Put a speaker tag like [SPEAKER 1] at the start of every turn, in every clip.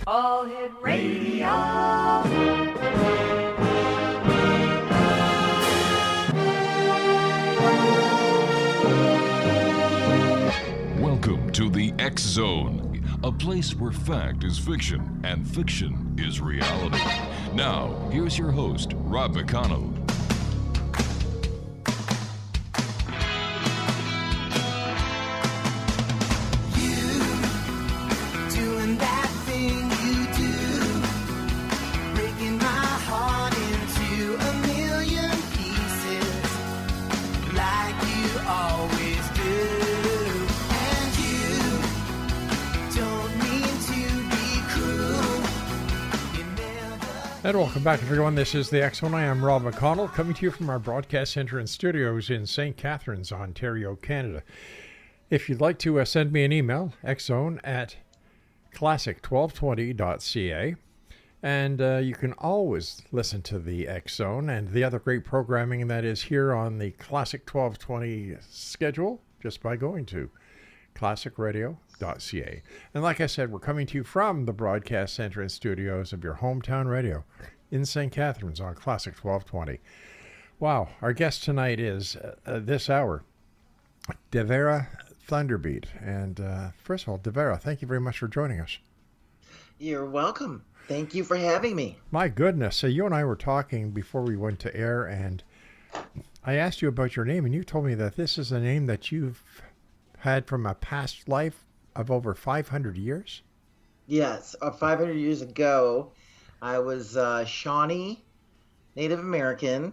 [SPEAKER 1] All Hit Radio.
[SPEAKER 2] Welcome to the X Zone, a place where fact is fiction and fiction is reality. Now, here's your host, Rob McConnell.
[SPEAKER 3] And welcome back, everyone. This is the X Zone. I am Rob McConnell, coming to you from our broadcast center and studios in St. Catharines, Ontario, Canada. If you'd like to send me an email, xzone@classic1220.ca. And you can always listen to the X Zone and the other great programming that is here on the Classic 1220 schedule just by going to classicradio.ca. And like I said, we're coming to you from the broadcast center and studios of your hometown radio in St. Catharines on Classic 1220. Wow, our guest tonight is, this hour, Devara ThunderBeat. And first of all, Devara, thank you very much for joining us.
[SPEAKER 4] You're welcome. Thank you for having me.
[SPEAKER 3] My goodness. So you and I were talking before we went to air, and I asked you about your name, and you told me that this is a name that you've had from a past life of over 500 years?
[SPEAKER 4] Yes, 500 years ago, I was Shawnee, Native American,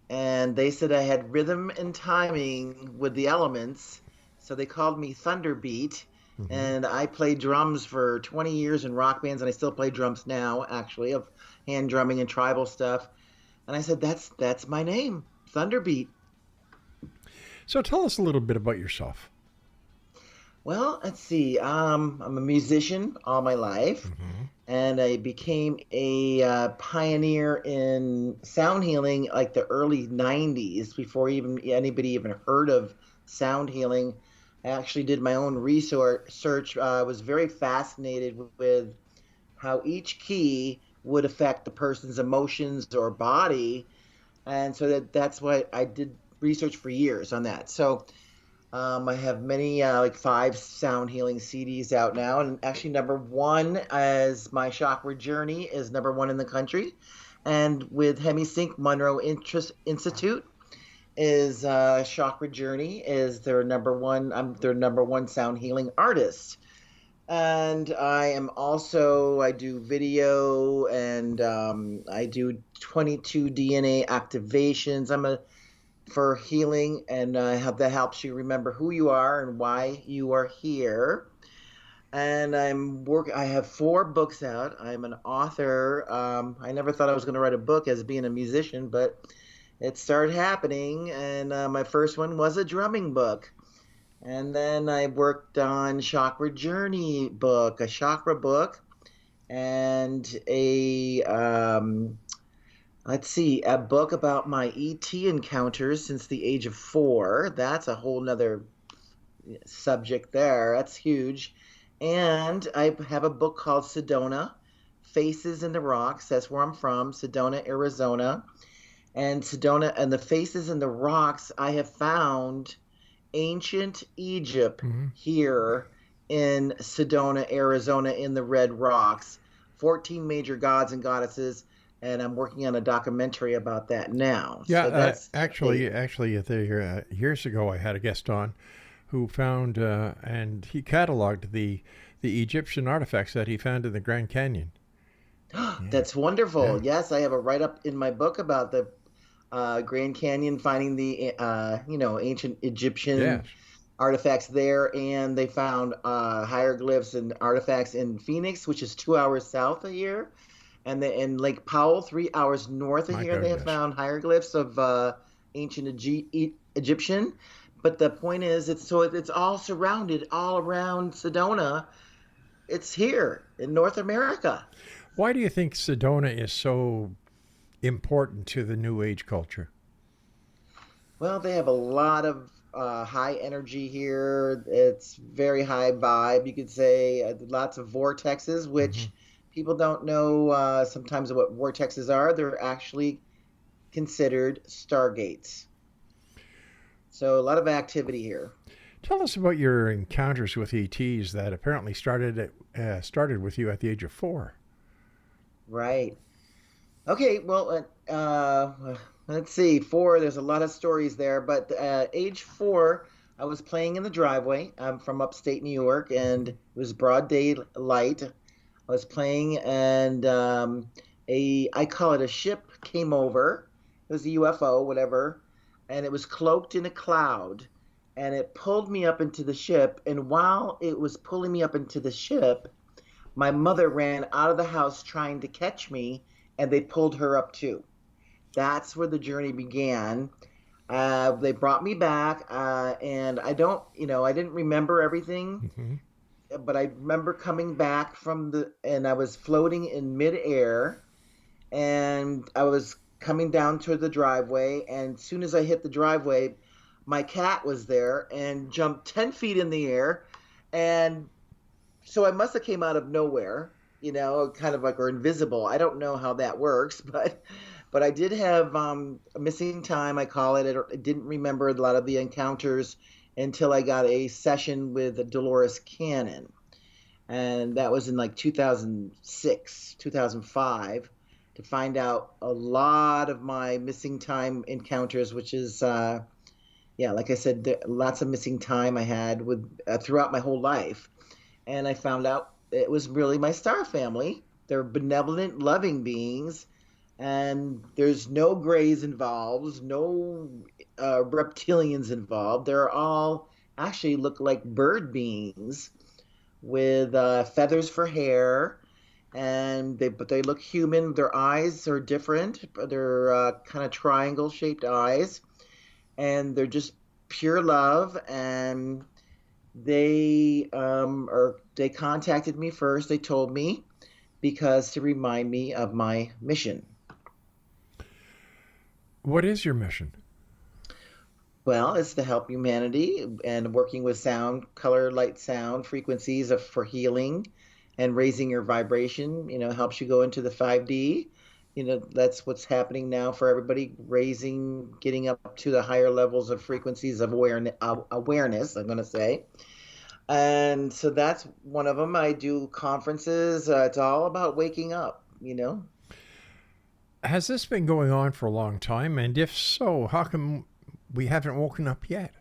[SPEAKER 4] and they said I had rhythm and timing with the elements, so they called me ThunderBeat, and I played drums for 20 years in rock bands, and I still play drums now, actually, of hand drumming and tribal stuff, and I said, that's my name, ThunderBeat.
[SPEAKER 3] So tell us a little bit about yourself.
[SPEAKER 4] Well, let's see. I'm a musician all my life, and I became a pioneer in sound healing like the early 90s, before even anybody even heard of sound healing. I actually did my own research. I was very fascinated with how each key would affect the person's emotions or body, and so that's why I did research for years on that. So I have many, like 5 sound healing CDs out now, and actually number 1 as my chakra journey is number 1 in the country, and with Hemisync Monroe Institute is chakra journey is their number 1. I'm their number 1 sound healing artist, and I do video, and I do 22 DNA activations. For healing, and that helps you remember who you are and why you are here. And I have 4 books out. I'm an author. I never thought I was going to write a book as being a musician, but it started happening. And my first one was a drumming book. And then I worked on Chakra Journey book, a chakra book, and a book about my ET encounters since the age of 4. That's a whole nother subject there. That's huge. And I have a book called Sedona, Faces in the Rocks. That's where I'm from, Sedona, Arizona. And Sedona and the Faces in the Rocks, I have found ancient Egypt here in Sedona, Arizona, in the Red Rocks. 14 major gods and goddesses. And I'm working on a documentary about that now.
[SPEAKER 3] Yeah, so actually, years ago, I had a guest on who found and he cataloged the Egyptian artifacts that he found in the Grand Canyon.
[SPEAKER 4] That's wonderful. Yeah. Yes, I have a write-up in my book about the Grand Canyon, finding the ancient Egyptian artifacts there, and they found hieroglyphs and artifacts in Phoenix, which is 2 hours south of here. And in Lake Powell, 3 hours north of here, they have found hieroglyphs of ancient Egyptian. But the point is, it's all surrounded all around Sedona. It's here in North America.
[SPEAKER 3] Why do you think Sedona is so important to the New Age culture?
[SPEAKER 4] Well, they have a lot of high energy here. It's very high vibe, you could say. Lots of vortexes, which people don't know sometimes what vortexes are. They're actually considered stargates. So a lot of activity here.
[SPEAKER 3] Tell us about your encounters with ETs that apparently started with you at the age of 4.
[SPEAKER 4] Right. Okay, well, let's see. 4, there's a lot of stories there, but age 4, I was playing in the driveway. I'm from upstate New York, and it was broad daylight. I was playing, and I call it a ship, came over. It was a UFO, whatever, and it was cloaked in a cloud, and it pulled me up into the ship. And while it was pulling me up into the ship, my mother ran out of the house trying to catch me, and they pulled her up too. That's where the journey began. They brought me back, and I didn't remember everything, but I remember coming back and I was floating in midair, and I was coming down to the driveway, and as soon as I hit the driveway, my cat was there and jumped 10 feet in the air, and so I must have came out of nowhere, kind of like, or invisible. I don't know how that works, but I did have a missing time, I call it. I didn't remember a lot of the encounters until I got a session with Dolores Cannon. And that was in like 2006, 2005, to find out a lot of my missing time encounters, which is, like I said, lots of missing time I had throughout my whole life. And I found out it was really my star family. They're benevolent, loving beings, and there's no grays involved, no reptilians involved. They're all actually look like bird beings with feathers for hair, but they look human. Their eyes are different. They're kind of triangle-shaped eyes, and they're just pure love. And they contacted me first. They told me because to remind me of my mission.
[SPEAKER 3] What is your mission?
[SPEAKER 4] Well, it's to help humanity and working with sound, color, light, sound frequencies for healing and raising your vibration. Helps you go into the 5D. That's what's happening now for everybody, getting up to the higher levels of frequencies of awareness, I'm going to say. And so that's one of them. I do conferences. It's all about waking up,
[SPEAKER 3] Has this been going on for a long time? And if so, how come we haven't woken up yet?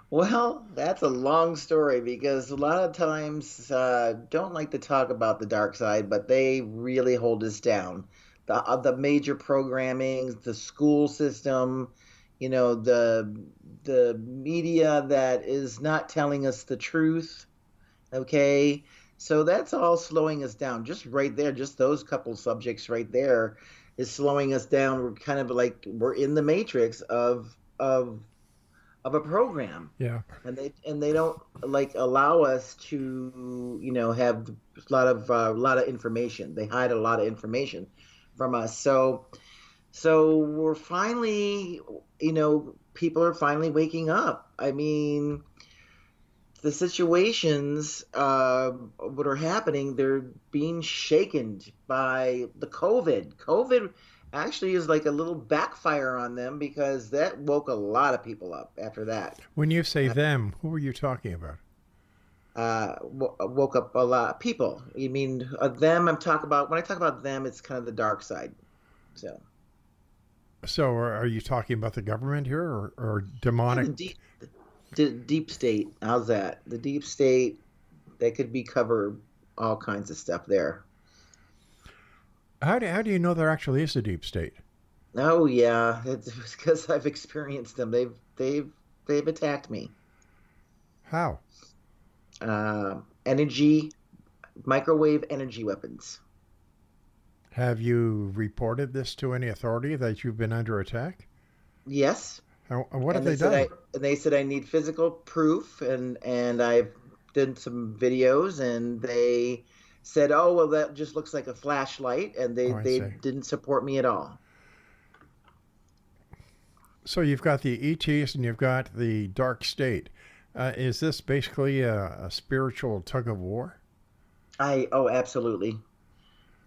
[SPEAKER 4] Well, that's a long story because a lot of times don't like to talk about the dark side, but they really hold us down. The major programming, the school system, the media that is not telling us the truth. Okay, so that's all slowing us down. Just right there, just those couple subjects right there is slowing us down. We're kind of like we're in the matrix of a program.
[SPEAKER 3] Yeah.
[SPEAKER 4] And they don't like allow us to have a lot of information. They hide a lot of information from us. So we're finally people are finally waking up. I mean, the situations what are happening, they're being shaken by the COVID actually is like a little backfire on them because that woke a lot of people up after that.
[SPEAKER 3] When you say them, who are you talking about?
[SPEAKER 4] Woke up a lot of people. You mean them? When I talk about them, it's kind of the dark side.
[SPEAKER 3] So are you talking about the government here or demonic?
[SPEAKER 4] Deep state. How's that? The deep state, they could cover all kinds of stuff there.
[SPEAKER 3] How do you know there actually is a deep state?
[SPEAKER 4] Oh yeah, it's because I've experienced them. They've attacked me.
[SPEAKER 3] How?
[SPEAKER 4] Microwave energy weapons.
[SPEAKER 3] Have you reported this to any authority that you've been under attack?
[SPEAKER 4] Yes.
[SPEAKER 3] What have they done?
[SPEAKER 4] They said I need physical proof, and I've done some videos, and they said, oh, well, that just looks like a flashlight, and they didn't support me at all.
[SPEAKER 3] So you've got the ETs and you've got the dark state. Is this basically a spiritual tug of war?
[SPEAKER 4] Oh, absolutely.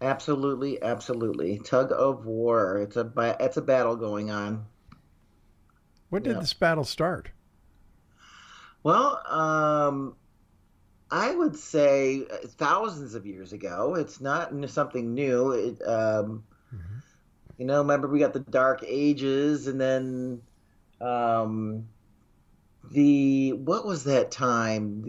[SPEAKER 4] Absolutely, absolutely. Tug of war. It's a battle going on.
[SPEAKER 3] When did
[SPEAKER 4] Yeah.
[SPEAKER 3] this battle start?
[SPEAKER 4] Well, I would say thousands of years ago. It's not something new.
[SPEAKER 3] Mhm.
[SPEAKER 4] Remember we got the Dark Ages, and then um, the what was that time?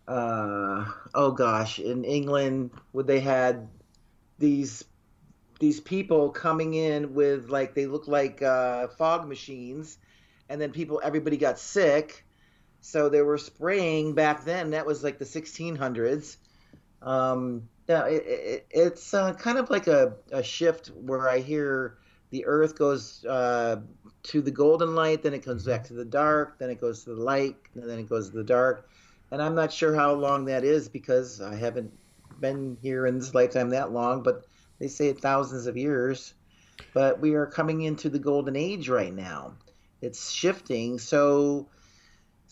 [SPEAKER 4] Oh gosh, in England, would they had these these people coming in with like they look like fog machines, and then everybody got sick, so they were spraying back then. That was like the 1600s. Yeah, it's kind of like a shift where I hear the earth goes to the golden light, then it comes back to the dark, then it goes to the light, and then it goes to the dark. And I'm not sure how long that is because I haven't been here in this lifetime that long, but they say thousands of years. But we are coming into the golden age right now. It's shifting. So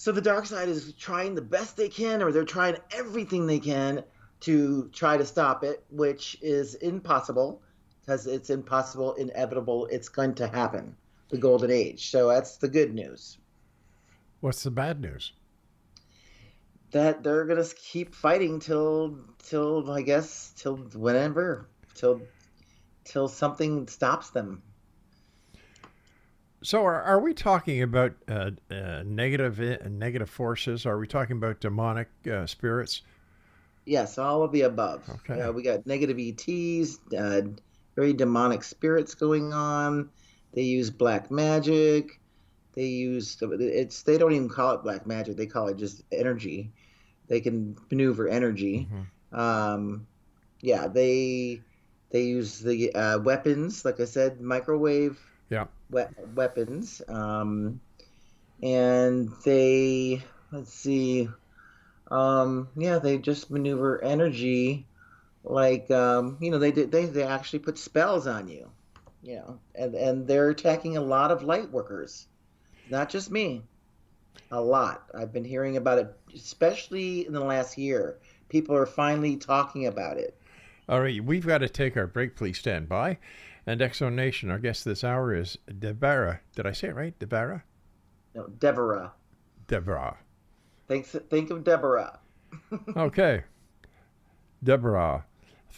[SPEAKER 4] the dark side is trying the best they can, or they're trying everything they can to try to stop it, which is impossible because it's impossible, inevitable. It's going to happen, the golden age. So that's the good news.
[SPEAKER 3] What's the bad news?
[SPEAKER 4] That they're gonna keep fighting till I guess till whenever till something stops them.
[SPEAKER 3] So are we talking about negative forces? Are we talking about demonic spirits?
[SPEAKER 4] Yes, all of the above.
[SPEAKER 3] Okay.
[SPEAKER 4] We got negative ETs, very demonic spirits going on. They use black magic. They don't even call it black magic. They call it just energy. They can maneuver energy.
[SPEAKER 3] Mm-hmm.
[SPEAKER 4] Yeah, they use the weapons, like I said, microwave
[SPEAKER 3] Yeah.
[SPEAKER 4] weapons. And they let's see. Yeah, they just maneuver energy like they actually put spells on you, and they're attacking a lot of light workers, not just me. A lot. I've been hearing about it, especially in the last year. People are finally talking about it.
[SPEAKER 3] All right, we've got to take our break. Please stand by. And Exo Nation, our guest this hour is Devara. Did I say it right? Devara?
[SPEAKER 4] No, Devara.
[SPEAKER 3] Devara.
[SPEAKER 4] Think of Deborah.
[SPEAKER 3] Okay. Devara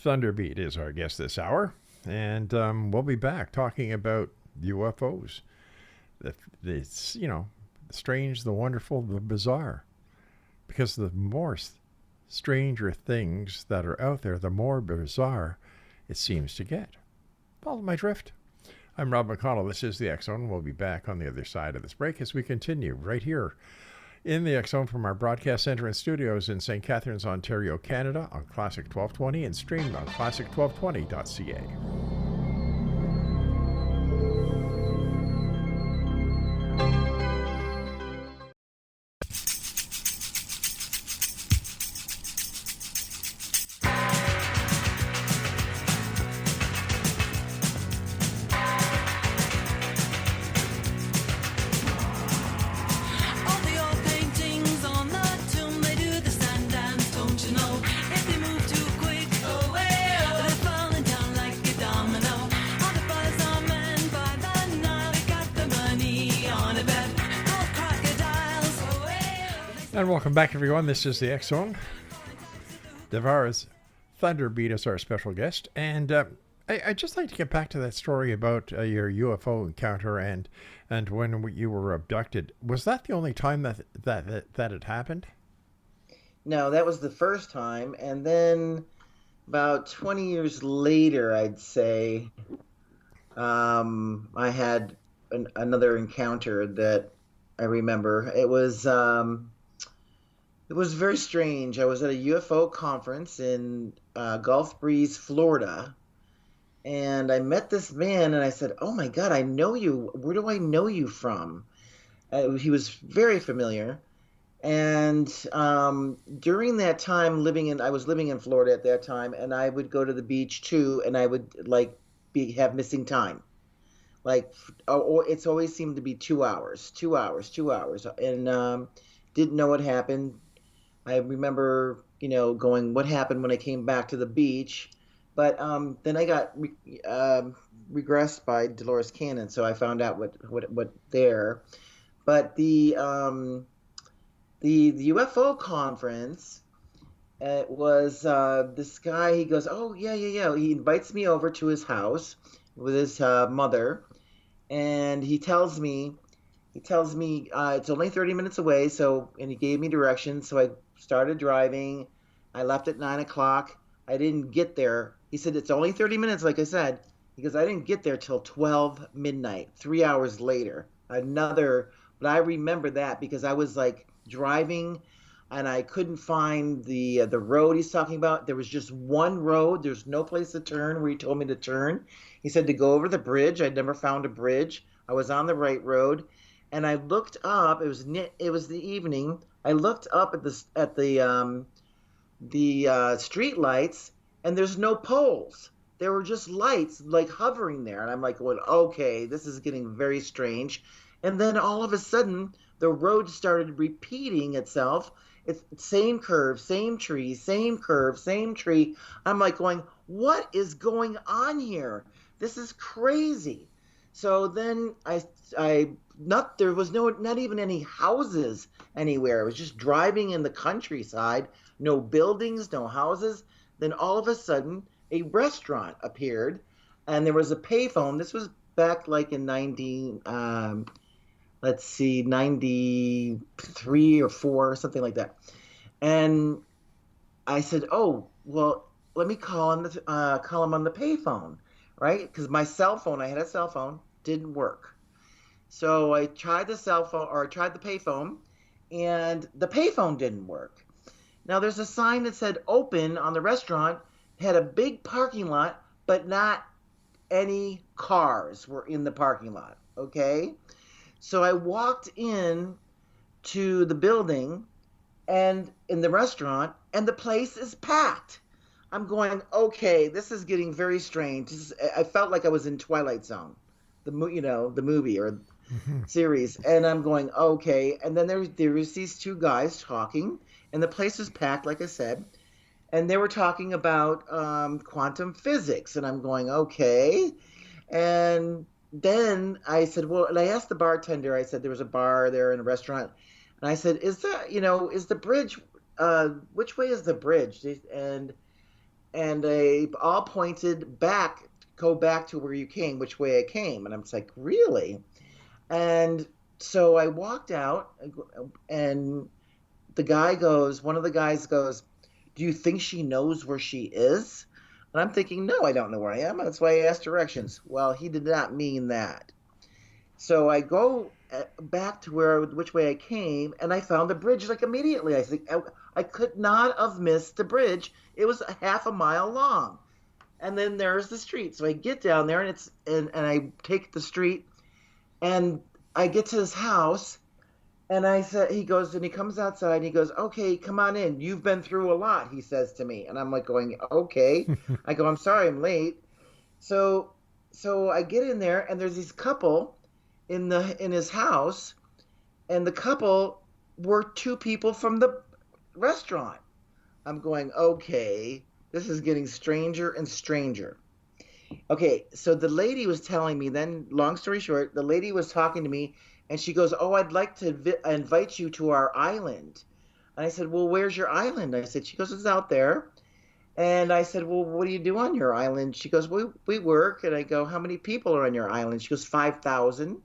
[SPEAKER 3] ThunderBeat is our guest this hour. And we'll be back talking about UFOs. It's, the strange, the wonderful, the bizarre. Because the more stranger things that are out there, the more bizarre it seems to get. Follow my drift. I'm Rob McConnell. This is the X Zone. We'll be back on the other side of this break as we continue right here in the X Zone from our broadcast center and studios in St. Catharines, Ontario, Canada on Classic 1220 and streamed on classic1220.ca. And welcome back, everyone. This is the X Zone. Devara's ThunderBeat is our special guest. And I'd just like to get back to that story about your UFO encounter and when you were abducted. Was that the only time that it happened?
[SPEAKER 4] No, that was the first time. And then about 20 years later, I'd say, I had another encounter that I remember. It was very strange. I was at a UFO conference in Gulf Breeze, Florida, and I met this man, and I said, "Oh my God, I know you. Where do I know you from?" He was very familiar, and during that time, I was living in Florida at that time, and I would go to the beach too, and I would have missing time. like, it's always seemed to be 2 hours, 2 hours, 2 hours, and didn't know what happened. I remember, going, what happened when I came back to the beach? But then I got regressed by Dolores Cannon, so I found out what there. But the UFO conference, it was this guy. He goes, oh yeah, yeah, yeah. He invites me over to his house with his mother, and he tells me it's only 30 minutes away. So, and he gave me directions. So I started driving. I left at 9 o'clock. I didn't get there. He said it's only 30 minutes, like I said, because I didn't get there till 12 midnight, 3 hours later. But I remember that because I was like driving and I couldn't find the road he's talking about. There was just one road. There's no place to turn where he told me to turn. He said to go over the bridge. I'd never found a bridge. I was on the right road, and I looked up. It was the evening. I looked up at the street lights, and there's no poles. There were just lights like hovering there, and I'm like, well, okay, this is getting very strange. And then all of a sudden, the road started repeating itself. It's same curve, same tree, same curve, same tree. I'm like going, what is going on here? This is crazy. So then there was not even any houses anywhere. It was just driving in the countryside, no buildings, no houses. Then all of a sudden, a restaurant appeared, and there was a payphone. This was back like in 93 or 4, something like that. And I said, oh, well, let me call him on the payphone, right? Because my cell phone, I had a cell phone, didn't work. So I tried the payphone, and the payphone didn't work. Now there's a sign that said open on the restaurant, had a big parking lot, but not any cars were in the parking lot, okay? So I walked in to the building and in the restaurant, and the place is packed. I'm going, okay, this is getting very strange. I felt like I was in Twilight Zone, the movie or series, and I'm going, okay. And then there was these two guys talking, and the place was packed, like I said, and they were talking about quantum physics, and I'm going, okay. And then I said, well, and I asked the bartender, I said, there was a bar there in a restaurant. And I said, is the bridge, which way is the bridge? And they all pointed back, go back to where you came, which way I came. And I'm just like, really? And so I walked out, and one of the guys goes, do you think she knows where she is? And I'm thinking, no, I don't know where I am. That's why I asked directions. Well, he did not mean that. So I go back to which way I came, and I found the bridge like immediately. I think I could not have missed the bridge. It was a half a mile long. And then there's the street. So I get down there, and I take the street, and I get to his house, and he comes outside, and he goes, okay, come on in. You've been through a lot, he says to me. And I'm like going, okay. I go, I'm sorry, I'm late. So I get in there, and there's this couple in his house, and the couple were two people from the restaurant. I'm going, okay, this is getting stranger and stranger. Okay, so the lady was telling me then, long story short, the lady was talking to me, and she goes, oh, I'd like to invite you to our island. And I said, well, where's your island? I said, she goes, it's out there. And I said, well, what do you do on your island? She goes, we work. And I go, how many people are on your island? She goes, 5,000.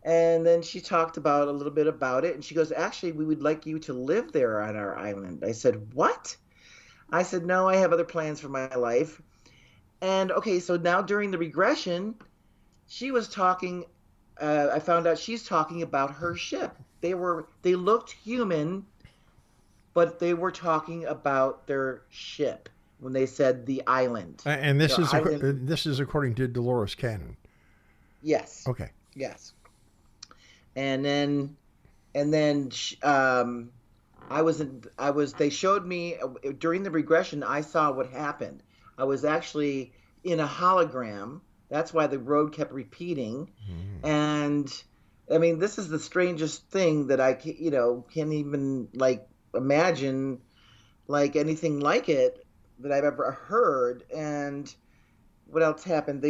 [SPEAKER 4] And then she talked a little bit about it. And she goes, actually, we would like you to live there on our island. I said, what? I said, no, I have other plans for my life. And okay, so now during the regression, she was talking, I found out she's talking about her ship. They looked human, but they were talking about their ship when they said the island.
[SPEAKER 3] And this is according to Dolores Cannon.
[SPEAKER 4] Yes.
[SPEAKER 3] Okay.
[SPEAKER 4] Yes. And then they showed me during the regression, I saw what happened. I was actually in a hologram That's why the road kept repeating. And I mean, this is the strangest thing that can't even like imagine like anything like it that I've ever heard. And what else happened?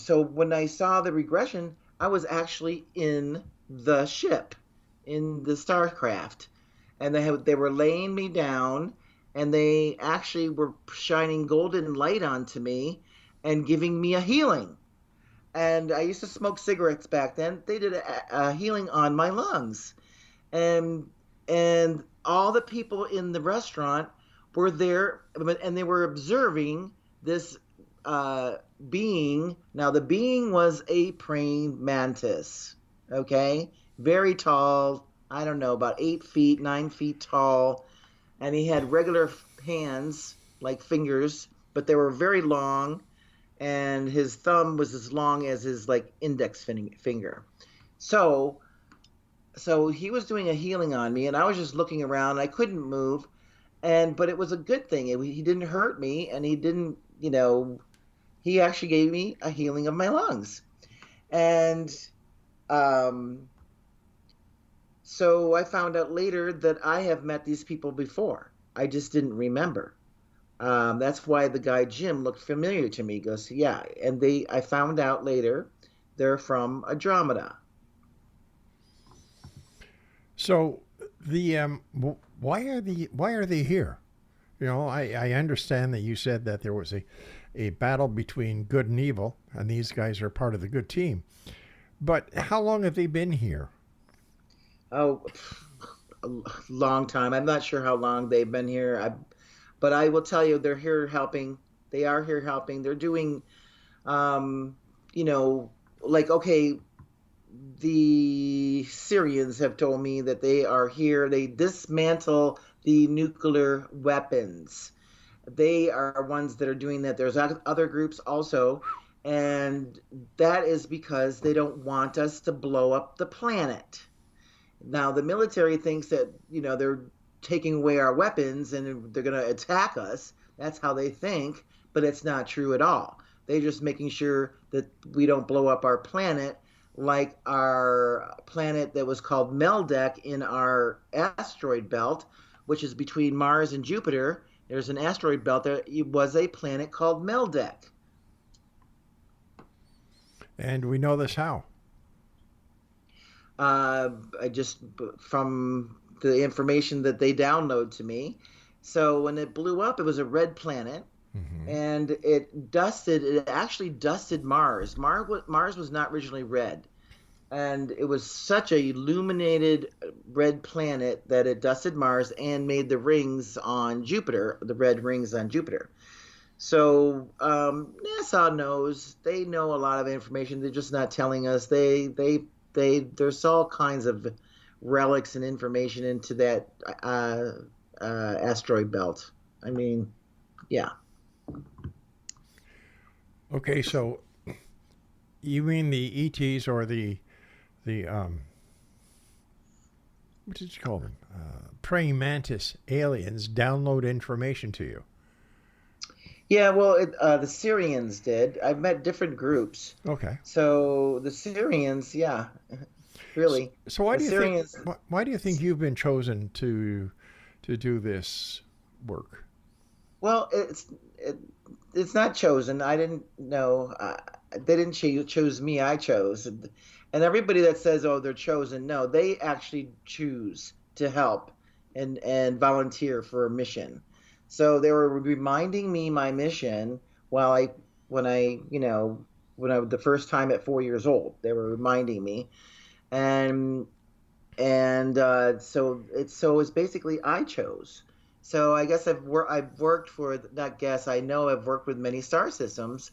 [SPEAKER 4] So when I saw the regression, I was actually in the ship, in the starcraft, and they were laying me down, and they actually were shining golden light onto me and giving me a healing. And I used to smoke cigarettes back then. They did a healing on my lungs, and all the people in the restaurant were there, and they were observing this being. Now the being was a praying mantis. Okay, very tall. I don't know, about 8 feet, 9 feet tall, and he had regular hands like fingers, but they were very long, and his thumb was as long as his like index finger. So he was doing a healing on me, and I was just looking around. I couldn't move, but it was a good thing. He didn't hurt me, and he didn't, he actually gave me a healing of my lungs. And so I found out later that I have met these people before. I just didn't remember. That's why the guy Jim looked familiar to me. He goes, yeah, and I found out later they're from Andromeda.
[SPEAKER 3] So why are they here? I understand that you said that there was a battle between good and evil, and these guys are part of the good team. But how long have they been here?
[SPEAKER 4] Oh, a long time. I'm not sure how long they've been here. But I will tell you, they're here helping. They are here helping. They're doing, okay, the Syrians have told me that they are here. They dismantle the nuclear weapons. They are ones that are doing that. There's other groups also, and that is because they don't want us to blow up the planet. Now, the military thinks that, they're taking away our weapons and they're going to attack us. That's how they think, but it's not true at all. They're just making sure that we don't blow up our planet, like our planet that was called Meldeck in our asteroid belt, which is between Mars and Jupiter. There's an asteroid belt there. It was a planet called Meldeck.
[SPEAKER 3] And we know this how?
[SPEAKER 4] From the information that they download to me. So when it blew up, it was a red planet, and it actually dusted Mars. Mars was not originally red, and it was such a illuminated red planet that it dusted Mars and made the rings on Jupiter, the red rings on Jupiter. So NASA knows. They know a lot of information. They're just not telling us. There's all kinds of relics and information into that asteroid belt. I mean, yeah.
[SPEAKER 3] Okay, so you mean the ETs or the what did you call them? Praying mantis aliens download information to you?
[SPEAKER 4] Yeah, well, the Syrians did. I've met different groups.
[SPEAKER 3] Okay.
[SPEAKER 4] So the Syrians, yeah, really.
[SPEAKER 3] So why do you think you've been chosen to do this work?
[SPEAKER 4] Well, it's not chosen. I didn't know. They didn't choose me. I chose. And everybody that says, "Oh, they're chosen," no, they actually choose to help and volunteer for a mission. So they were reminding me my mission when the first time at 4 years old, they were reminding me, so it's basically I chose. So I guess I've worked for, not guess, I know I've worked with many star systems,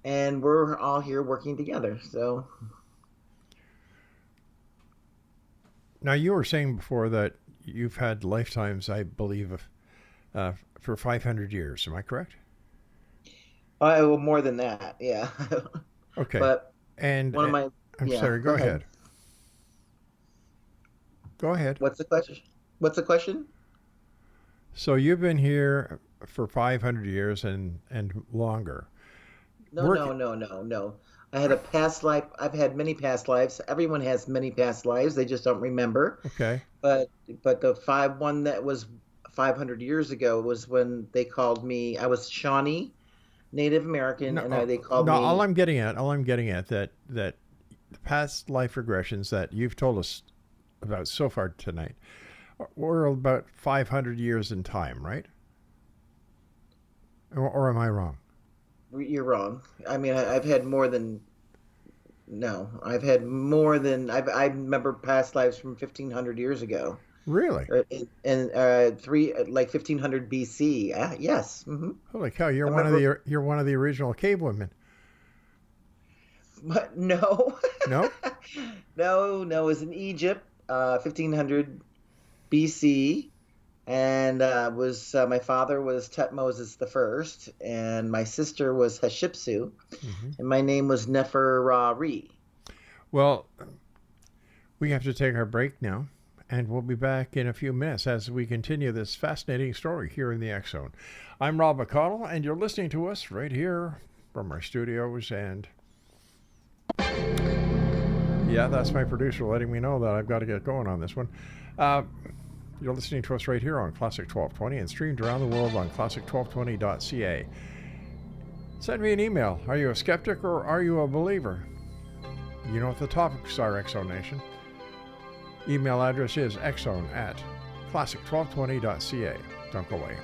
[SPEAKER 4] and we're all here working together. So
[SPEAKER 3] now you were saying before that you've had lifetimes, I believe, for 500 years. Am I correct?
[SPEAKER 4] Well, more than that, yeah.
[SPEAKER 3] Okay.
[SPEAKER 4] But
[SPEAKER 3] I'm
[SPEAKER 4] yeah,
[SPEAKER 3] sorry. Go ahead. Go ahead.
[SPEAKER 4] What's the question?
[SPEAKER 3] So you've been here for 500 years and longer.
[SPEAKER 4] No, no, no, no, no. I had a past life. I've had many past lives. Everyone has many past lives. They just don't remember.
[SPEAKER 3] Okay.
[SPEAKER 4] But the one that was 500 years ago was when they called me. I was Shawnee, Native American,
[SPEAKER 3] No,
[SPEAKER 4] and they called
[SPEAKER 3] no.
[SPEAKER 4] me.
[SPEAKER 3] All I'm getting at that the past life regressions that you've told us about so far tonight were about 500 years in time, right? Or am I wrong?
[SPEAKER 4] You're wrong. I mean, I've had more than. No, I've had more than. I remember past lives from 1500 years ago.
[SPEAKER 3] Really?
[SPEAKER 4] And like 1500 BC. Yes. Mm-hmm.
[SPEAKER 3] Holy cow! You're one of the original cave women.
[SPEAKER 4] But no.
[SPEAKER 3] No.
[SPEAKER 4] No. It was in Egypt, 1500 BC, and was my father was Tutmosis the First, and my sister was Hatshepsut, and my name was Neferari.
[SPEAKER 3] Well, we have to take our break now, and we'll be back in a few minutes as we continue this fascinating story here in the X Zone. I'm Rob McConnell, and you're listening to us right here from our studios. And yeah, that's my producer letting me know that I've got to get going on this one. You're listening to us right here on Classic 1220 and streamed around the world on classic1220.ca. Send me an email. Are you a skeptic or are you a believer? You know what the topics are, X Zone Nation. Email address is xzone@classic1220.ca. Don't go away.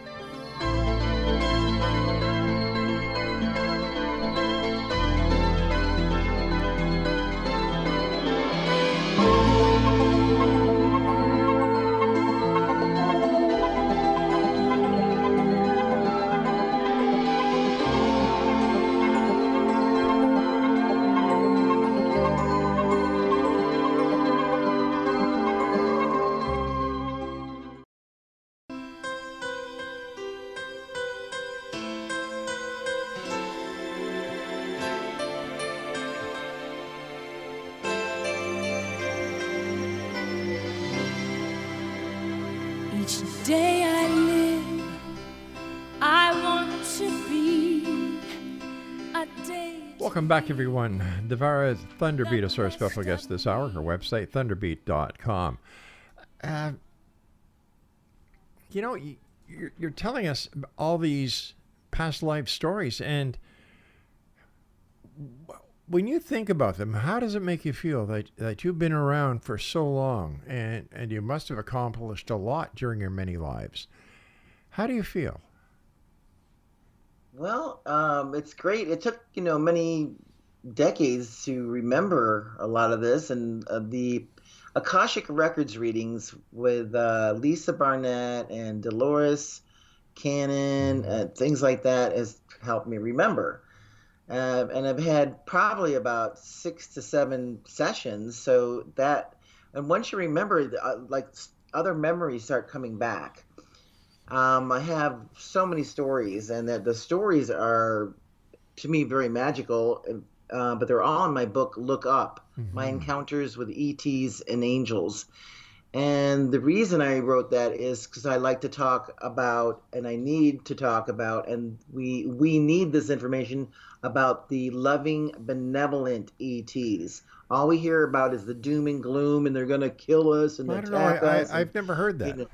[SPEAKER 1] Each day I live, I want to be a day.
[SPEAKER 3] Welcome back, everyone. Devara ThunderBeat is our special guest this hour. Her website, thunderbeat.com. You know, you're telling us all these past life stories, and when you think about them, how does it make you feel that you've been around for so long and you must have accomplished a lot during your many lives? How do you feel?
[SPEAKER 4] Well, it's great. It took, many decades to remember a lot of this, and the Akashic Records readings with Lisa Barnett and Dolores Cannon, things like that has helped me remember. And I've had probably about 6 to 7 sessions, so that, and once you remember, like other memories start coming back. I have so many stories, and the stories are, to me, very magical, but they're all in my book, Look Up, My Encounters with ETs and Angels. And the reason I wrote that is because I like to talk about, and I need to talk about, and we need this information about the loving, benevolent ETs. All we hear about is the doom and gloom, and they're going to kill us and attack us.
[SPEAKER 3] I've never heard that.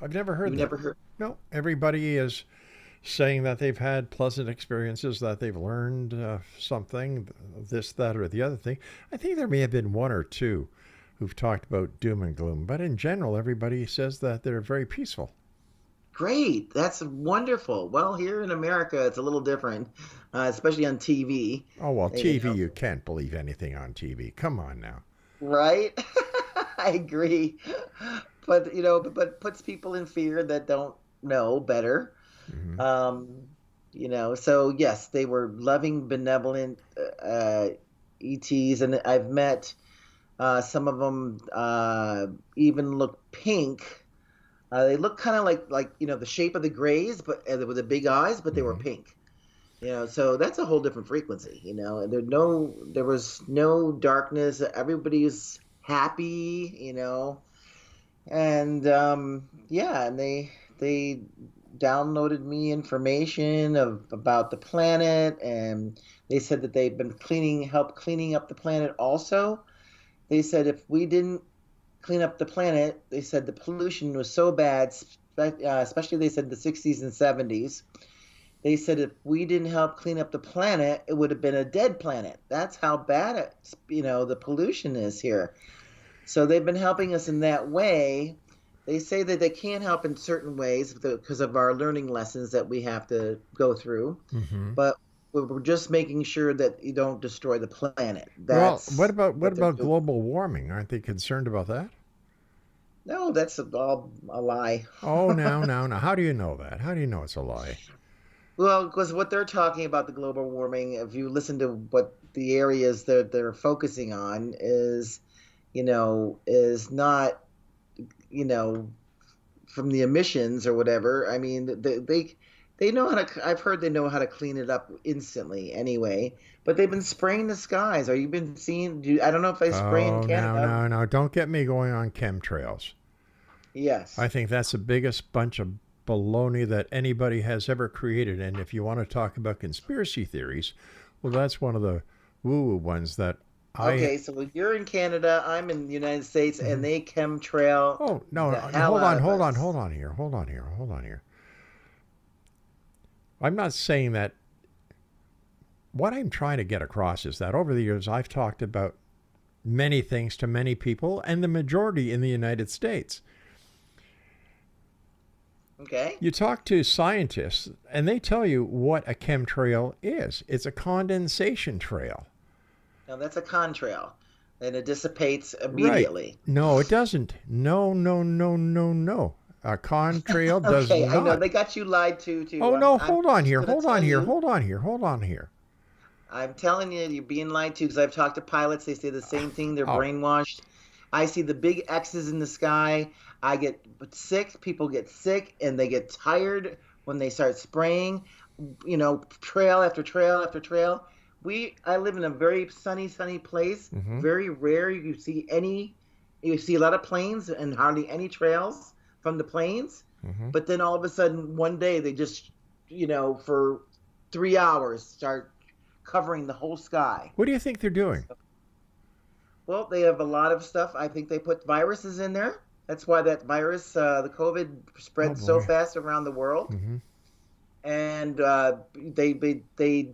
[SPEAKER 3] I've never heard that.
[SPEAKER 4] You've never heard?
[SPEAKER 3] No, everybody is saying that they've had pleasant experiences, that they've learned something, this, that, or the other thing. I think there may have been one or two who've talked about doom and gloom, but in general, everybody says that they're very peaceful.
[SPEAKER 4] Great. That's wonderful. Well, here in America, it's a little different, especially on TV.
[SPEAKER 3] Oh, well, TV, you can't believe anything on TV. Come on now.
[SPEAKER 4] Right? I agree. But, but puts people in fear that don't know better. So yes, they were loving, benevolent ETs, and I've met some of them even look pink. They look kind of like the shape of the Greys, but with the big eyes, but they were pink. So that's a whole different frequency. There was no darkness. Everybody's happy. And and they downloaded me information about the planet, and they said that they've been help cleaning up the planet also. They said if we didn't clean up the planet, they said the pollution was so bad, especially they said the 60s and 70s. They said if we didn't help clean up the planet, it would have been a dead planet. That's how bad the pollution is here. So they've been helping us in that way. They say that they can't help in certain ways because of our learning lessons that we have to go through.
[SPEAKER 3] Mm-hmm.
[SPEAKER 4] But we're just making sure that you don't destroy the planet.
[SPEAKER 3] Well, what about global warming? Aren't they concerned about that?
[SPEAKER 4] No, that's all a lie.
[SPEAKER 3] Oh, no. How do you know that? How do you know it's a lie?
[SPEAKER 4] Well, because what they're talking about, the global warming, if you listen to what the areas that they're focusing on is not, from the emissions or whatever. I mean, they know how to, I've heard they know how to clean it up instantly anyway, but they've been spraying the skies. Are you been seeing, I don't know if I spray in Canada.
[SPEAKER 3] No. Don't get me going on chemtrails.
[SPEAKER 4] Yes.
[SPEAKER 3] I think that's the biggest bunch of baloney that anybody has ever created. And if you want to talk about conspiracy theories, well, that's one of the woo-woo ones that
[SPEAKER 4] Okay, so you're in Canada, I'm in the United States, and they chemtrail.
[SPEAKER 3] Oh, no, hold on here. I'm not saying that. What I'm trying to get across is that over the years, I've talked about many things to many people, and the majority in the United States.
[SPEAKER 4] Okay.
[SPEAKER 3] You talk to scientists, and they tell you what a chemtrail is. It's a condensation trail.
[SPEAKER 4] No, that's a contrail, and it dissipates immediately.
[SPEAKER 3] Right. No, it doesn't. No. A contrail does not.
[SPEAKER 4] Okay, I know they got you lied to too.
[SPEAKER 3] Oh no! Hold on here.
[SPEAKER 4] I'm telling you, you're being lied to because I've talked to pilots. They say the same thing. They're brainwashed. I see the big X's in the sky. I get sick. People get sick, and they get tired when they start spraying. Trail after trail after trail. I live in a very sunny place.
[SPEAKER 3] Mm-hmm.
[SPEAKER 4] Very rare you see a lot of planes and hardly any trails from the planes.
[SPEAKER 3] Mm-hmm.
[SPEAKER 4] But then all of a sudden one day they just, for 3 hours start covering the whole sky.
[SPEAKER 3] What do you think they're doing?
[SPEAKER 4] Well, they have a lot of stuff. I think they put viruses in there. That's why that virus, the COVID, spread so fast around the world.
[SPEAKER 3] Mm-hmm.
[SPEAKER 4] And they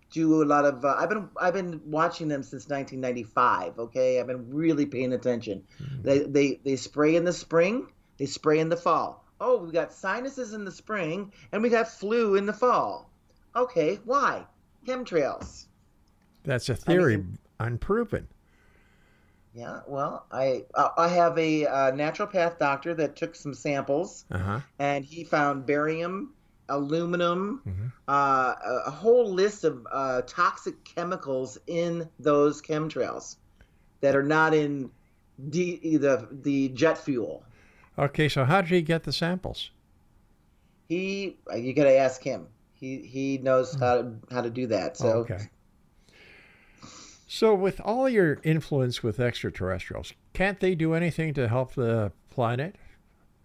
[SPEAKER 4] do a lot of I've been watching them since 1995. Okay, I've been really paying attention.
[SPEAKER 3] Mm-hmm.
[SPEAKER 4] They spray in the spring, they spray in the fall. Oh, we got sinuses in the spring and we got flu in the fall. Okay, why? Chemtrails.
[SPEAKER 3] That's a theory, unproven.
[SPEAKER 4] Yeah, well, I have a naturopath doctor that took some samples, and he found barium, aluminum, a whole list of toxic chemicals in those chemtrails that are not in the jet fuel.
[SPEAKER 3] Okay, so how did he get the samples?
[SPEAKER 4] You got to ask him. He knows how to do that. So.
[SPEAKER 3] Okay. So with all your influence with extraterrestrials, can't they do anything to help the planet?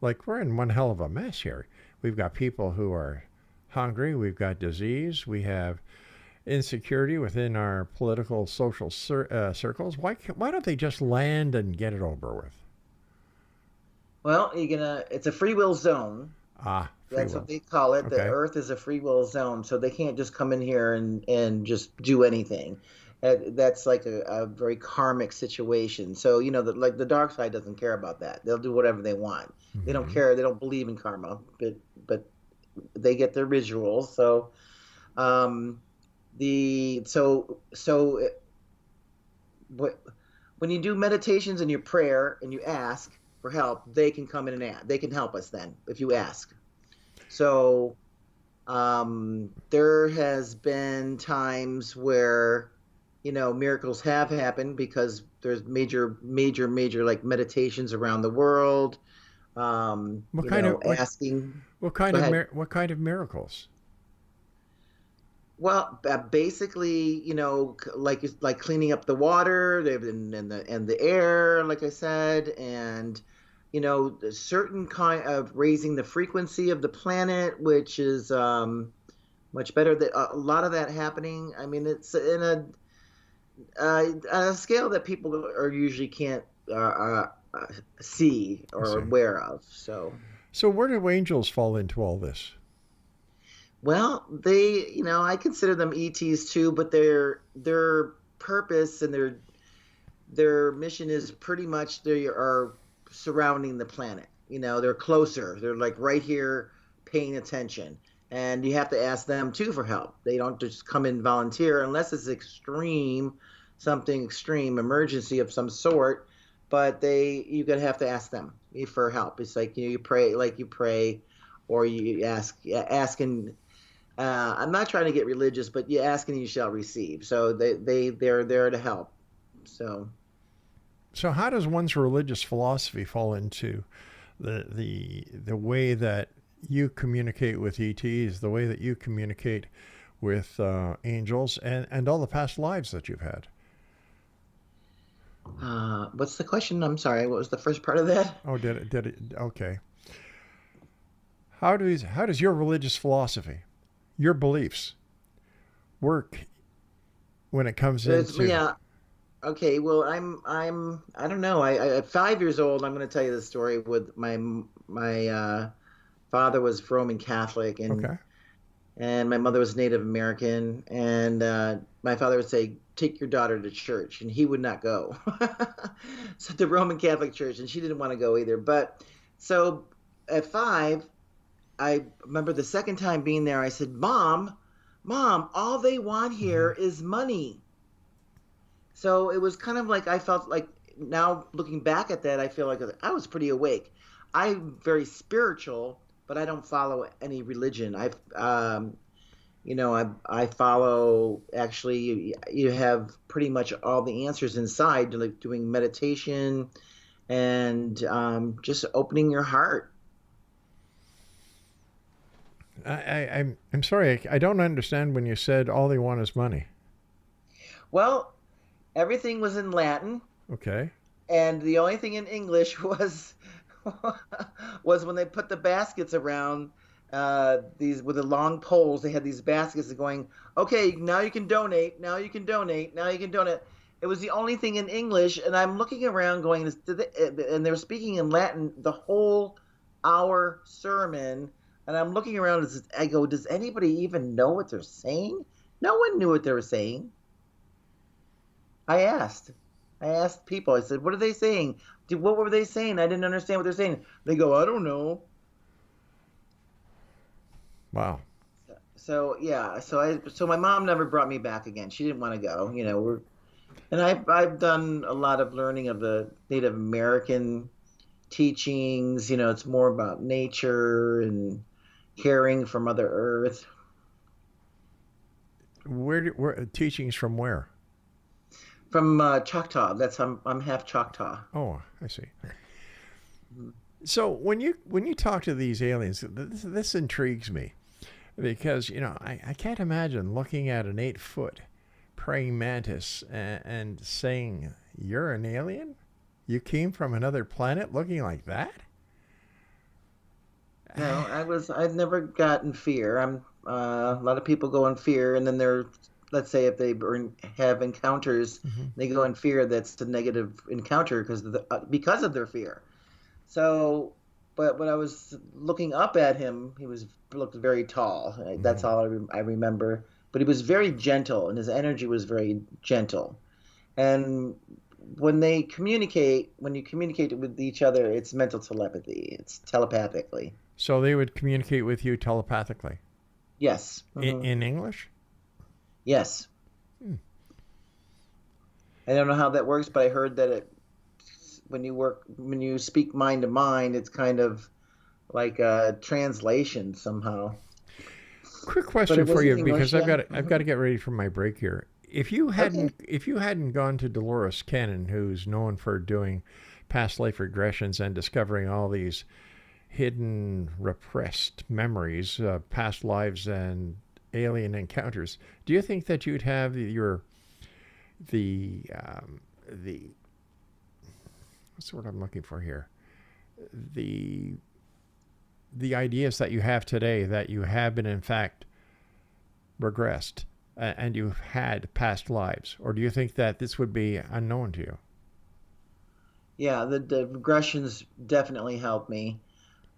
[SPEAKER 3] Like, we're in one hell of a mess here. We've got people who are hungry. We've got disease. We have insecurity within our political, social circles. Why don't they just land and get it over with?
[SPEAKER 4] Well, it's a free will zone. That's what they call it. Okay. The Earth is a free will zone, so they can't just come in here and just do anything. That's like a very karmic situation. So, like the dark side doesn't care about that. They'll do whatever they want. Mm-hmm. They don't care. They don't believe in karma, but they get their rituals. So, when you do meditations and your prayer and you ask for help, they can come in and they can help us then if you ask. So, there has been times where miracles have happened because there's major like meditations around the world. What kind
[SPEAKER 3] of miracles?
[SPEAKER 4] Well, basically, like cleaning up the water and the air, like I said, and a certain kind of raising the frequency of the planet, which is much better. That a lot of that happening. I mean, it's in a scale that people are usually can't see
[SPEAKER 3] I
[SPEAKER 4] or
[SPEAKER 3] see.
[SPEAKER 4] aware of.
[SPEAKER 3] So where do angels fall into all this?
[SPEAKER 4] Well, I consider them ETs too, but their purpose and their mission is pretty much they are surrounding the planet. They're closer. They're like right here paying attention. And you have to ask them too for help. They don't just come in volunteer unless it's something extreme, emergency of some sort. But you're gonna have to ask them for help. It's like you pray, or you ask and I'm not trying to get religious, but you ask and you shall receive. So they're there to help. So
[SPEAKER 3] how does one's religious philosophy fall into the way that you communicate with ETs, the way that you communicate with angels, and all the past lives that you've had?
[SPEAKER 4] what's the question? I'm sorry. What was the first part of that?
[SPEAKER 3] Oh, did it? Okay. How does your religious philosophy, your beliefs, work when it comes into?
[SPEAKER 4] Yeah. Okay. Well, I don't know. At 5 years old, I'm going to tell you the story with my father was Roman Catholic,
[SPEAKER 3] Okay.
[SPEAKER 4] and my mother was Native American, and my father would say, "Take your daughter to church," and he would not go. So the Roman Catholic Church, and she didn't want to go either. But so at 5, I remember the second time being there, I said, Mom, all they want here is money. So it was kind of like I felt like now looking back at that, I feel like I was pretty awake. I'm very spiritual, but I don't follow any religion. I follow, actually, you have pretty much all the answers inside, like doing meditation and just opening your heart.
[SPEAKER 3] I'm sorry, I don't understand when you said all they want is money.
[SPEAKER 4] Well, everything was in Latin,
[SPEAKER 3] Okay.
[SPEAKER 4] and the only thing in English was was when they put the baskets around these with the long poles. They had these baskets going, okay, now you can donate, now you can donate, now you can donate. It was the only thing in English, and I'm looking around going, and they're speaking in Latin the whole hour sermon, and I'm looking around, I go, does anybody even know what they're saying? No one knew what they were saying. I asked people, I said, what are they saying? What were they saying? I didn't understand what they're saying. They go, I don't know.
[SPEAKER 3] Wow.
[SPEAKER 4] So yeah, so my mom never brought me back again. She didn't want to go. And I've done a lot of learning of the Native American teachings. It's more about nature and hearing from Mother Earth.
[SPEAKER 3] Where teachings from where?
[SPEAKER 4] From Choctaw. I'm half Choctaw.
[SPEAKER 3] Oh, I see. So when you talk to these aliens, this intrigues me, because I can't imagine looking at an 8-foot praying mantis and saying, "You're an alien? You came from another planet looking like that?"
[SPEAKER 4] No, I've never gotten fear. A lot of people go in fear, and then let's say if they have encounters, they go in fear. That's a negative encounter because of their fear. So, but when I was looking up at him, he looked very tall. That's all I remember. But he was very gentle, and his energy was very gentle. And when you communicate with each other, it's mental telepathy. It's telepathically.
[SPEAKER 3] So they would communicate with you telepathically?
[SPEAKER 4] Yes.
[SPEAKER 3] In English?
[SPEAKER 4] Yes. I don't know how that works, but I heard that when you speak mind to mind, it's kind of like a translation somehow.
[SPEAKER 3] Quick question for you,
[SPEAKER 4] English,
[SPEAKER 3] because
[SPEAKER 4] yeah.
[SPEAKER 3] I've got to get ready for my break here. If you hadn't gone to Dolores Cannon, who's known for doing past life regressions and discovering all these hidden, repressed memories, past lives, and alien encounters, do you think that you'd have the what's the word I'm looking for here? the ideas that you have today, that you have been in fact regressed and you've had past lives? Or do you think that this would be unknown to you?
[SPEAKER 4] Yeah, the regressions definitely helped me.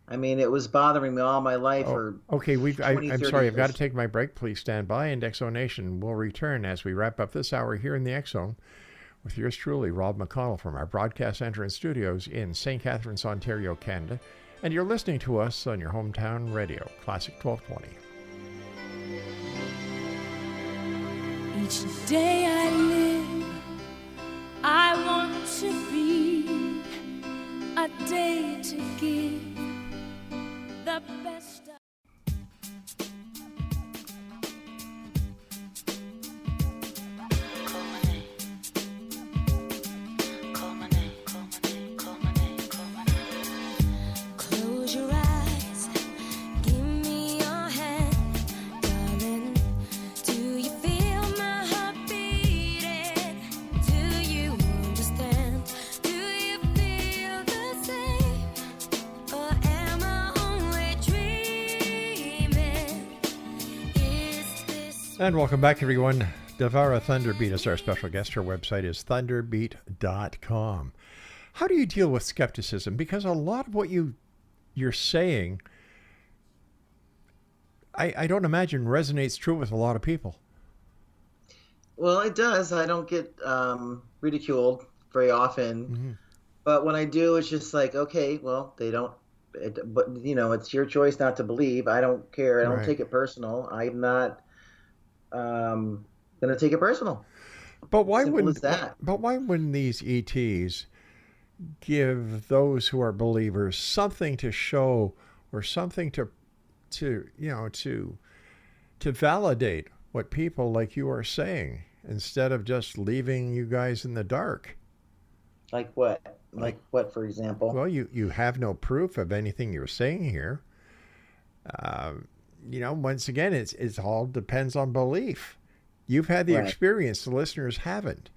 [SPEAKER 4] I mean, it was bothering me all my life for
[SPEAKER 3] okay.
[SPEAKER 4] 20,
[SPEAKER 3] I'm
[SPEAKER 4] 30
[SPEAKER 3] sorry. I've got to
[SPEAKER 4] years.
[SPEAKER 3] take my break. Please stand by. And X Zone Nation will return as we wrap up this hour here in the X Zone with yours truly, Rob McConnell, from our broadcast center and studios in St. Catharines, Ontario, Canada. And you're listening to us on your hometown radio, Classic 1220.
[SPEAKER 1] Each day I live, I want to be a day to give the best of. Close your eyes, give me your hand, darling. Do you feel my heart beating? Do you understand? Do you feel the same? Or am I only dreaming? Is this...
[SPEAKER 3] And welcome back, everyone. Devara ThunderBeat is our special guest. Her website is thunderbeat.com. How do you deal with skepticism? Because a lot of what you're saying, I don't imagine resonates true with a lot of people.
[SPEAKER 4] Well, it does. I don't get ridiculed very often.
[SPEAKER 3] Mm-hmm.
[SPEAKER 4] But when I do, it's just like, okay, well, they don't, but it's your choice not to believe. I don't care. I don't
[SPEAKER 3] Right.
[SPEAKER 4] take it personal. I'm not going to take it personal.
[SPEAKER 3] But why
[SPEAKER 4] Simple
[SPEAKER 3] wouldn't
[SPEAKER 4] as that.
[SPEAKER 3] But why wouldn't these ETs give those who are believers something to show, or something to validate what people like you are saying, instead of just leaving you guys in the dark?
[SPEAKER 4] Like what? Like what, for example?
[SPEAKER 3] Well, you have no proof of anything you're saying here. Once again, it's all depends on belief. You've had the
[SPEAKER 4] Right.
[SPEAKER 3] experience, the listeners haven't.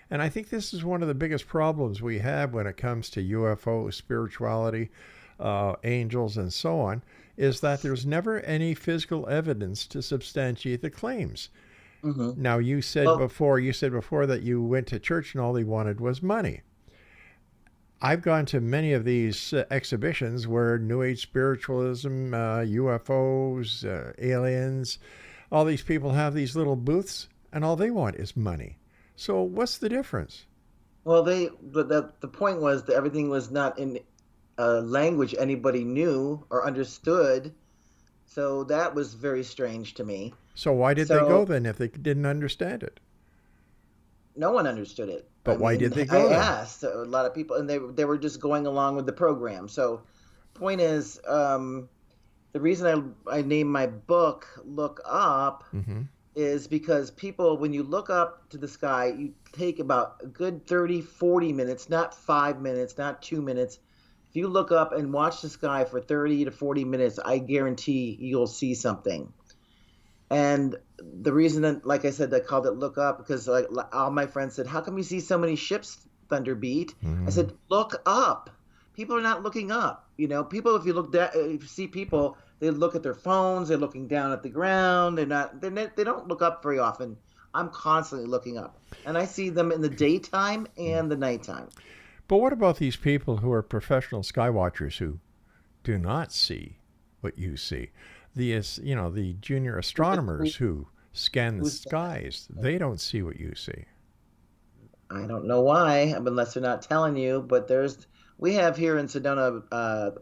[SPEAKER 3] And I think this is one of the biggest problems we have when it comes to UFO, spirituality, angels, and so on, is that there's never any physical evidence to substantiate the claims.
[SPEAKER 4] Mm-hmm.
[SPEAKER 3] Now, you said before that you went to church and all they wanted was money. I've gone to many of these exhibitions where New Age spiritualism, UFOs, aliens, all these people have these little booths, and all they want is money. So what's the difference?
[SPEAKER 4] Well, the point was that everything was not in a language anybody knew or understood. So that was very strange to me.
[SPEAKER 3] So why did they go then if they didn't understand it?
[SPEAKER 4] No one understood it.
[SPEAKER 3] But why did they go
[SPEAKER 4] I
[SPEAKER 3] then?
[SPEAKER 4] asked a lot of people, and they were just going along with the program. So, point is, the reason I named my book "Look Up"
[SPEAKER 3] Mm-hmm.
[SPEAKER 4] is because people, when you look up to the sky, you take about a good 30, 40 minutes, not 5 minutes, not 2 minutes. If you look up and watch the sky for 30 to 40 minutes, I guarantee you'll see something. And the reason that, like I said, I called it "Look Up" because like all my friends said, "How come you see so many ships, ThunderBeat?"
[SPEAKER 3] Mm-hmm.
[SPEAKER 4] I said, "Look up." People are not looking up. People, if you see people, they look at their phones. They're looking down at the ground. They don't look up very often. I'm constantly looking up, and I see them in the daytime and the nighttime.
[SPEAKER 3] But what about these people who are professional sky watchers who do not see what you see? The junior astronomers who scan the skies, they don't see what you see.
[SPEAKER 4] I don't know why, unless they're not telling you. But we have here in Sedona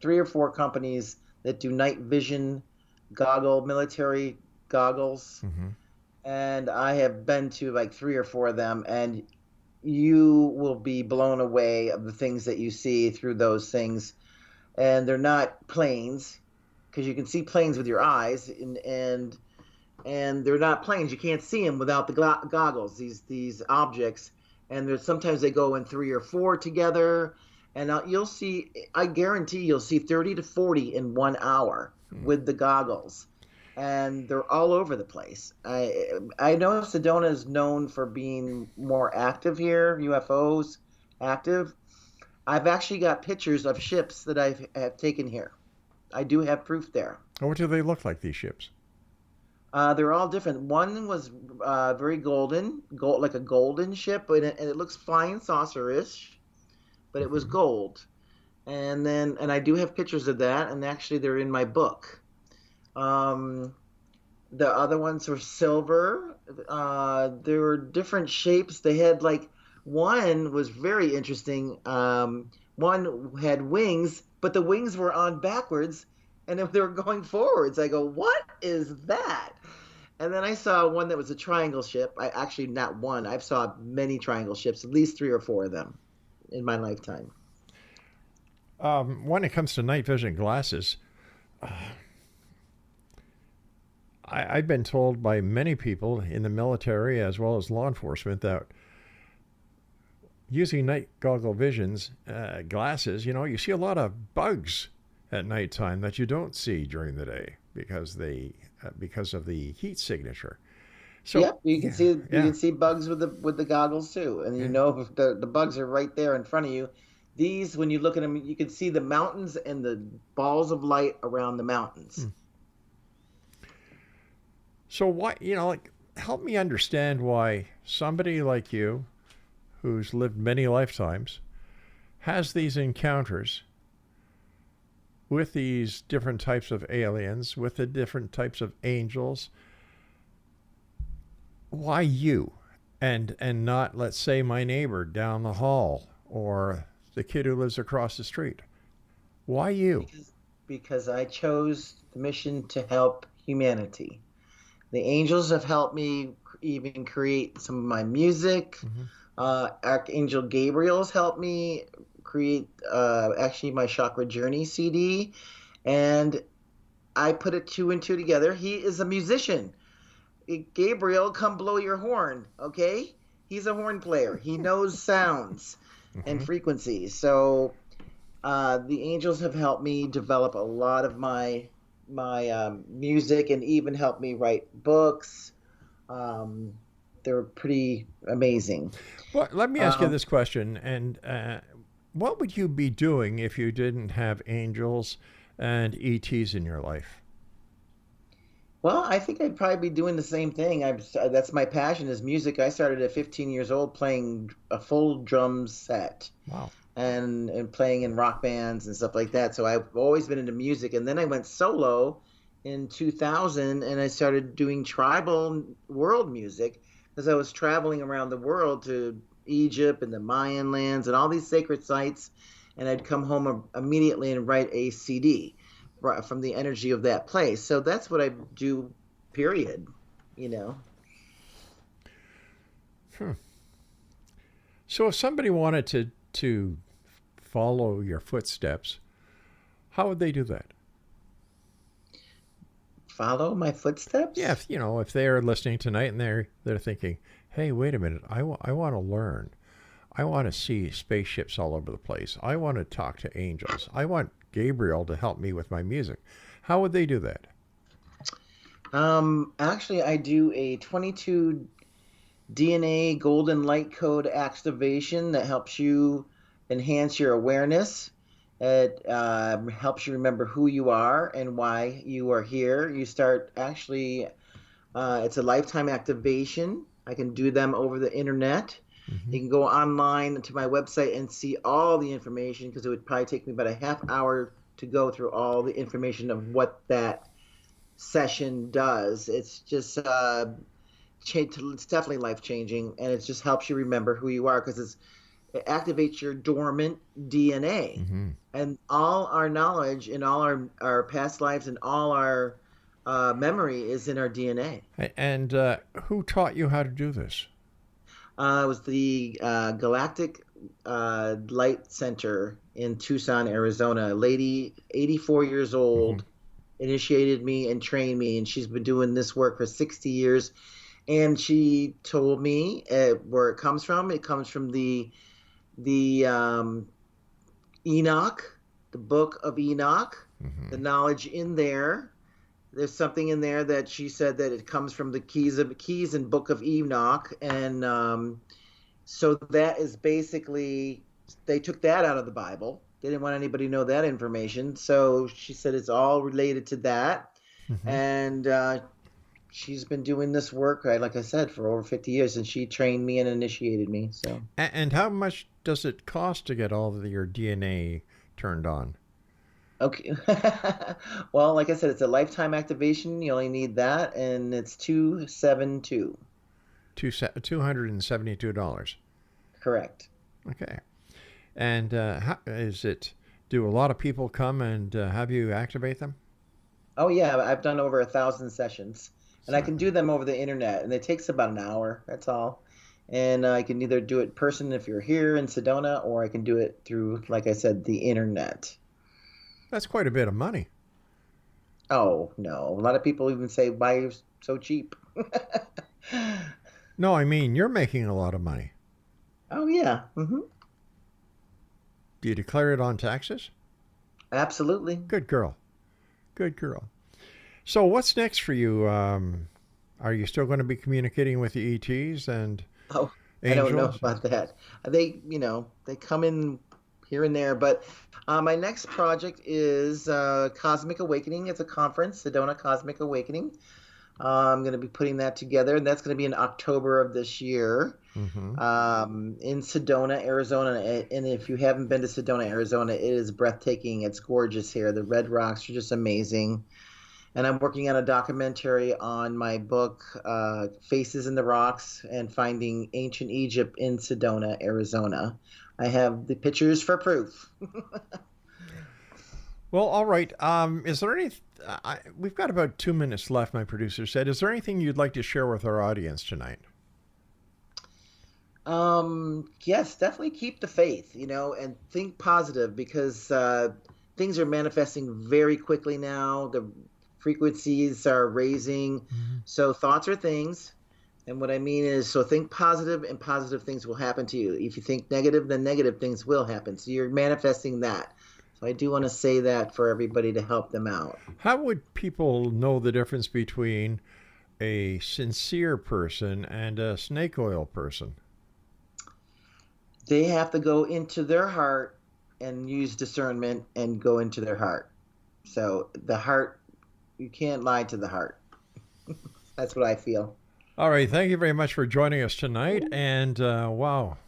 [SPEAKER 4] 3 or 4 companies that do night vision military goggles.
[SPEAKER 3] Mm-hmm.
[SPEAKER 4] And I have been to like 3 or 4 of them, and you will be blown away of the things that you see through those things. And they're not planes, because you can see planes with your eyes, and they're not planes. You can't see them without the goggles. These objects, and sometimes they go in 3 or 4 together, and you'll see. I guarantee you'll see 30 to 40 in 1 hour with the goggles, and they're all over the place. I know Sedona is known for being more active here, UFOs active, I've actually got pictures of ships that have taken here. I do have proof there.
[SPEAKER 3] What do they look like, these ships?
[SPEAKER 4] They're all different. One was very golden, like a golden ship, and it looks flying saucer-ish, but it was gold. And I do have pictures of that, and actually they're in my book. The other ones were silver. There were different shapes. They had one was very interesting. One had wings, but the wings were on backwards, and they were going forwards. I go, what is that? And then I saw one that was a triangle ship. Actually, not one. I've saw many triangle ships, at least 3 or 4 of them in my lifetime.
[SPEAKER 3] When it comes to night vision glasses, I've been told by many people in the military as well as law enforcement that using night goggle visions glasses, you see a lot of bugs at nighttime that you don't see during the day because of the heat signature. So
[SPEAKER 4] yep, you can see bugs with the goggles too, and the bugs are right there in front of you. These, when you look at them, you can see the mountains and the balls of light around the mountains.
[SPEAKER 3] So why, help me understand why somebody like you, who's lived many lifetimes, has these encounters with these different types of aliens, with the different types of angels. Why you, and not, let's say, my neighbor down the hall or the kid who lives across the street? Why you?
[SPEAKER 4] Because I chose the mission to help humanity. The angels have helped me even create some of my music. Archangel Gabriel's helped me create actually my Chakra Journey CD, and I put it 2 and 2 together. He is a musician. Gabriel, come blow your horn, okay? He's a horn player. He knows sounds and frequencies. So the angels have helped me develop a lot of my music, and even helped me write books. They're pretty amazing.
[SPEAKER 3] Well, let me ask you this question. And what would you be doing if you didn't have angels and ETs in your life?
[SPEAKER 4] Well, I think I'd probably be doing the same thing. That's my passion, is music. I started at 15 years old playing a full drum set.
[SPEAKER 3] Wow.
[SPEAKER 4] And playing in rock bands and stuff like that. So I've always been into music. And then I went solo in 2000, and I started doing tribal world music, because I was traveling around the world to Egypt and the Mayan lands and all these sacred sites. And I'd come home immediately and write a CD from the energy of that place. So that's what I do, period.
[SPEAKER 3] So if somebody wanted to follow your footsteps, how would they do that?
[SPEAKER 4] Follow my footsteps?
[SPEAKER 3] Yeah, if they're listening tonight and they're thinking, hey, wait a minute, I want to learn. I want to see spaceships all over the place. I want to talk to angels. I want Gabriel to help me with my music. How would they do that?
[SPEAKER 4] Actually, I do a 22 DNA golden light code activation that helps you enhance your awareness. It helps you remember who you are and why you are here. You start it's a lifetime activation. I can do them over the internet. You can go online to my website and see all the information, because it would probably take me about a half hour to go through all the information of what that session does. It's just it's definitely life-changing, and it just helps you remember who you are, because it activates your dormant DNA. And all our knowledge and all our past lives and all our memory is in our DNA.
[SPEAKER 3] And who taught you how to do this?
[SPEAKER 4] It was the Galactic Light Center in Tucson, Arizona. A lady, 84 years old, initiated me and trained me, and she's been doing this work for 60 years. And she told me where it comes from. It comes from the Enoch, the book of Enoch, the knowledge in there. There's something in there that she said that it comes from the keys and book of Enoch. And so that is basically they took that out of the Bible. They didn't want anybody to know that information. So she said it's all related to that. And she's been doing this work, like I said, for over 50 years, and she trained me and initiated me. So.
[SPEAKER 3] And how much does it cost to get all of your DNA turned on?
[SPEAKER 4] Okay. Well, like I said, it's a lifetime activation. You only need that, and it's $272.
[SPEAKER 3] $272.
[SPEAKER 4] Correct.
[SPEAKER 3] Okay. And how is it? Do a lot of people come and have you activate them?
[SPEAKER 4] Oh yeah, I've done over 1,000 sessions, and I can do them over the internet, and it takes about an hour. That's all. And I can either do it in person if you're here in Sedona, or I can do it through, like I said, the internet.
[SPEAKER 3] That's quite a bit of money.
[SPEAKER 4] Oh no, a lot of people even say, "Why are you so cheap?"
[SPEAKER 3] No, I mean you're making a lot of money.
[SPEAKER 4] Oh yeah.
[SPEAKER 3] Do you declare it on taxes?
[SPEAKER 4] Absolutely.
[SPEAKER 3] Good girl. Good girl. So what's next for you? Are you still going to be communicating with the ETs and
[SPEAKER 4] angels? I don't know about that. They come in here and there, but my next project is Cosmic Awakening. It's a conference, Sedona Cosmic Awakening. I'm going to be putting that together, and that's going to be in October of this year in Sedona, Arizona. And if you haven't been to Sedona, Arizona, it is breathtaking. It's gorgeous here. The red rocks are just amazing. And I'm working on a documentary on my book, Faces in the Rocks and Finding Ancient Egypt in Sedona, Arizona. I have the pictures for proof.
[SPEAKER 3] Well, all right. Is there any? We've got about 2 minutes left, my producer said. Is there anything you'd like to share with our audience tonight?
[SPEAKER 4] Yes, definitely keep the faith, and think positive, because things are manifesting very quickly now. The frequencies are raising. So thoughts are things. And what I mean is, so think positive, and positive things will happen to you. If you think negative, then negative things will happen. So you're manifesting that. So I do want to say that for everybody to help them out.
[SPEAKER 3] How would people know the difference between a sincere person and a snake oil person?
[SPEAKER 4] They have to go into their heart and use discernment and go into their heart. So the heart, you can't lie to the heart. That's what I feel.
[SPEAKER 3] All right. Thank you very much for joining us tonight. And wow.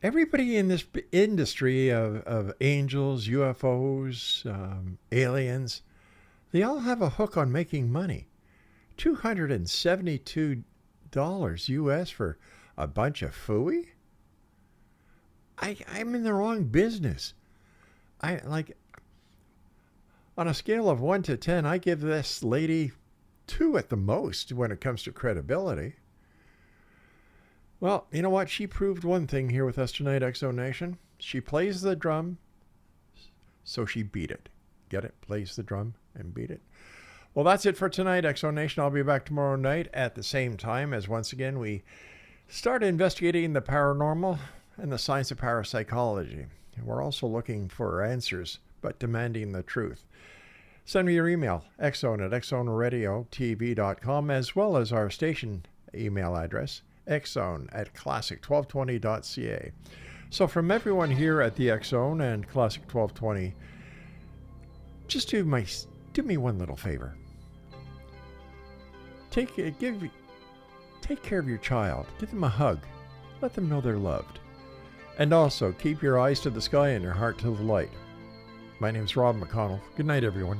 [SPEAKER 3] Everybody in this industry of angels, UFOs, aliens, they all have a hook on making money. $272 US for a bunch of phooey? I'm in the wrong business. On a scale of 1 to 10, I give this lady 2 at the most when it comes to credibility. Well, you know what? She proved one thing here with us tonight, Exo Nation. She plays the drum, so she beat it. Get it? Plays the drum and beat it. Well, that's it for tonight, Exo Nation. I'll be back tomorrow night at the same time as, once again, we start investigating the paranormal and the science of parapsychology. And we're also looking for answers, but demanding the truth. Send me your email, xzone@xzoneradiotv.com, as well as our station email address, xzone@classic1220.ca. So from everyone here at the X Zone and Classic 1220, just do me one little favor. Take care of your child. Give them a hug. Let them know they're loved. And also, keep your eyes to the sky and your heart to the light. My name's Rob McConnell. Good night, everyone.